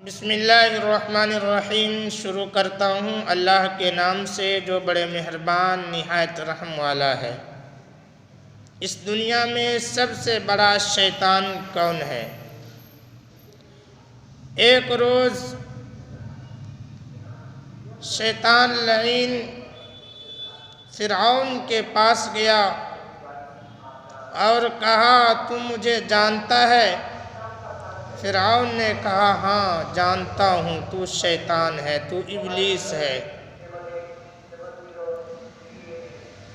बिस्मिल्लाहिर्रहमानिर्रहीम। शुरू करता हूँ अल्लाह के नाम से जो बड़े मेहरबान निहायत रहम वाला है। इस दुनिया में सबसे बड़ा शैतान कौन है? एक रोज़ शैतान लईन फ़िरऔन के पास गया और कहा, तू मुझे जानता है? फ़िरऔन ने कहा, हाँ जानता हूँ, तू शैतान है, तू इब्लीस है।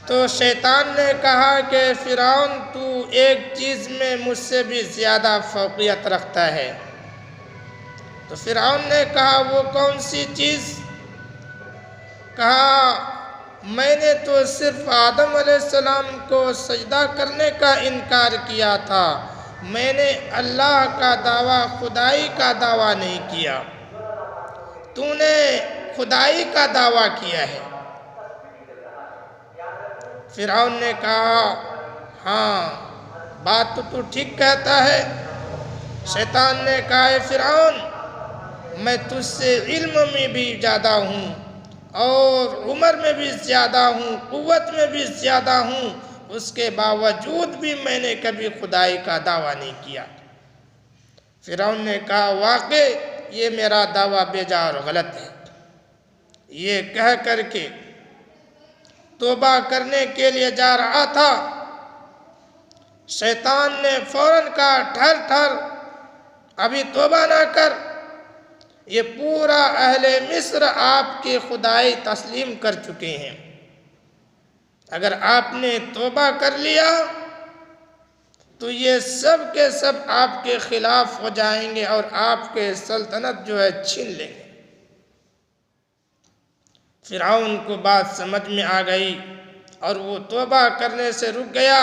तो शैतान ने कहा कि फ़िरऔन, तू एक चीज़ में मुझसे भी ज़्यादा फ़ौक़ियत रखता है। तो फ़िरऔन ने कहा, वो कौन सी चीज़? कहा, मैंने तो सिर्फ़ आदम अलैहिस्सलाम को सजदा करने का इनकार किया था, मैंने अल्लाह का दावा, खुदाई का दावा नहीं किया। तूने खुदाई का दावा किया है। फ़िरऔन ने कहा, हाँ बात तो तू ठीक कहता है। शैतान ने कहा, फ़िरऔन, मैं तुझसे इल्म में भी ज़्यादा हूँ और उम्र में भी ज़्यादा हूँ, क़ुव्वत में भी ज़्यादा हूँ, उसके बावजूद भी मैंने कभी खुदाई का दावा नहीं किया। फ़िरऔन ने कहा, वाक़ई ये मेरा दावा बेजा और गलत है। ये कह करके तौबा करने के लिए जा रहा था, शैतान ने फ़ौरन कहा, ठहर ठहर, अभी तौबा ना कर, ये पूरा अहले मिस्र आपकी खुदाई तस्लीम कर चुके हैं। अगर आपने तौबा कर लिया तो ये सब के सब आपके ख़िलाफ़ हो जाएंगे और आपके सल्तनत जो है छीन लेंगे। फ़िरऔन को बात समझ में आ गई और वो तौबा करने से रुक गया।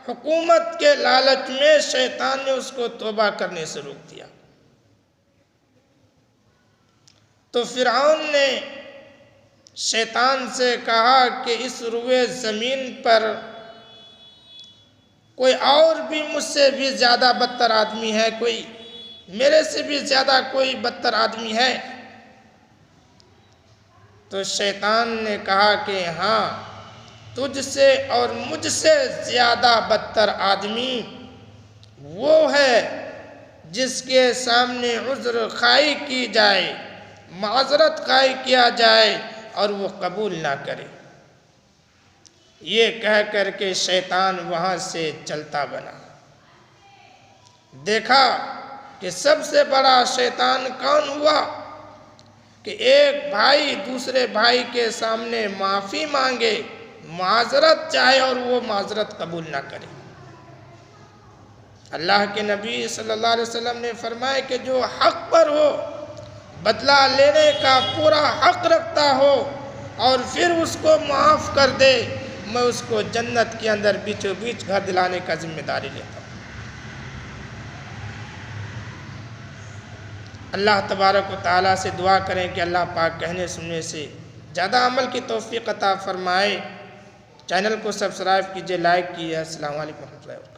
हुकूमत के लालच में शैतान ने उसको तौबा करने से रोक दिया। तो फ़िरऔन ने शैतान से कहा कि इस रुए ज़मीन पर कोई और भी मुझसे भी ज़्यादा बदतर आदमी है, कोई मेरे से भी ज़्यादा कोई बदतर आदमी है? तो शैतान ने कहा कि हाँ, तुझसे और मुझसे ज़्यादा बदतर आदमी वो है जिसके सामने उज़्र खाई की जाए, माज़रत खाई किया जाए और वो कबूल ना करे। ये कह करके शैतान वहाँ से चलता बना। देखा कि सबसे बड़ा शैतान कौन हुआ कि एक भाई दूसरे भाई के सामने माफ़ी मांगे, माज़रत चाहे और वो माज़रत कबूल ना करे। अल्लाह के नबी सल्लल्लाहु अलैहि वसल्लम ने फरमाया कि जो हक़ पर हो, बदला लेने का पूरा हक़ रखता हो और फिर उसको माफ़ कर दे, मैं उसको जन्नत के अंदर बीचों बीच घर दिलाने का जिम्मेदारी लेता हूँ। अल्लाह तबारक व तआला से दुआ करें कि अल्लाह पाक कहने सुनने से ज़्यादा अमल की तौफ़ीक़ अता फ़रमाए। चैनल को सब्सक्राइब कीजिए, लाइक कीजिए। अस्सलामु अलैकुम।